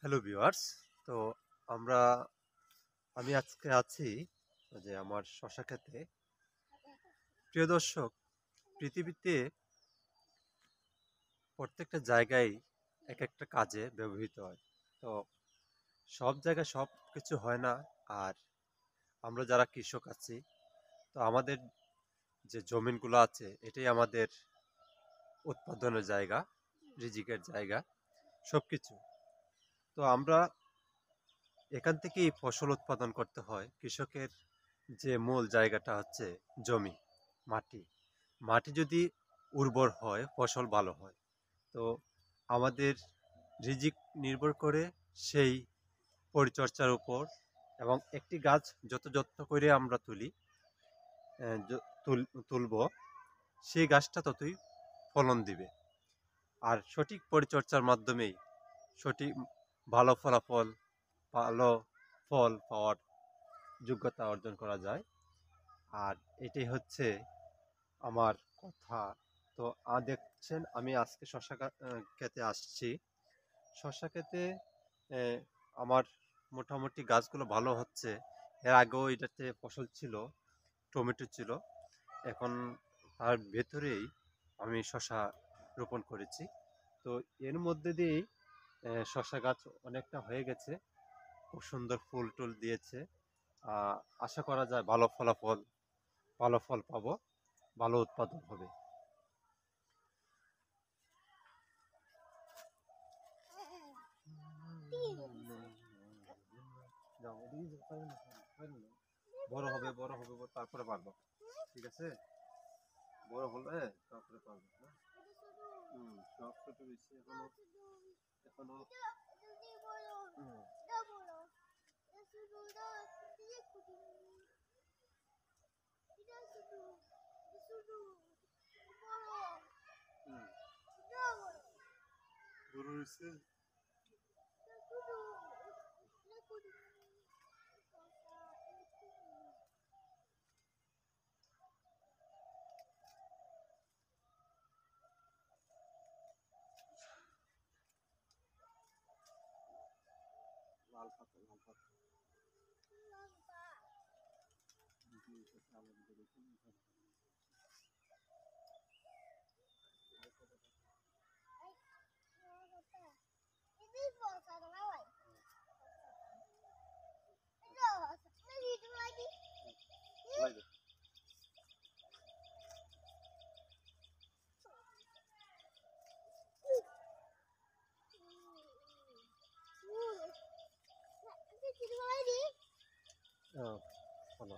Hello viewers. তো আমরা আমি আজকে আছি যে আমার শশা ক্ষেতে। প্রিয় দর্শক, পৃথিবীতে প্রত্যেকটা জায়গায় এক একটা কাজে ব্যবহৃত হয়। তো সব জায়গায় সব কিছু হয় না। আর আমরা যারা কৃষক আছি, তো আমাদের যে জমিনগুলো আছে এটাই আমাদের উৎপাদনের জায়গা, রিজিকের জায়গা, সবকিছু। তো আমরা এখান থেকেই ফসল উৎপাদন করতে হয়। কৃষকের যে মূল জায়গাটা হচ্ছে জমি, মাটি। মাটি যদি উর্বর হয় ফসল ভালো হয়। তো আমাদের রিজিক নির্ভর করে সেই পরিচর্যার উপর। এবং একটি গাছ যত যত্ন করে আমরা তুলব, সেই গাছটা ততই ফলন দিবে। আর সঠিক পরিচর্যার মাধ্যমেই সঠিক ভালো ফলাফল, ভালো ফল পাওয়ার যোগ্যতা অর্জন করা যায়। আর এটাই হচ্ছে আমার কথা। তো দেখছেন আমি আজকে ক্ষেতে আসছি। শসা ক্ষেতে আমার মোটামুটি গাছগুলো ভালো হচ্ছে। এর আগেও এটাতে ফসল ছিল, টমেটো ছিল। এখন তার ভেতরেই আমি শসা রোপণ করেছি। তো এর মধ্যে দিয়েই শসা গাছ অনেকটা হয়ে গেছে, খুব সুন্দর ফুল টুল দিয়েছে। আশা করা যায় ভালো ফল পাবো, ভালো উৎপাদন হবে। বড় হবে তারপরে পারবো। ঠিক আছে, বড় হলে তারপরে পারবো। সব ছোট বেশি এখনো হুম, হুম, বড় হয়েছে। লাল পাতা লাগে। ভালো।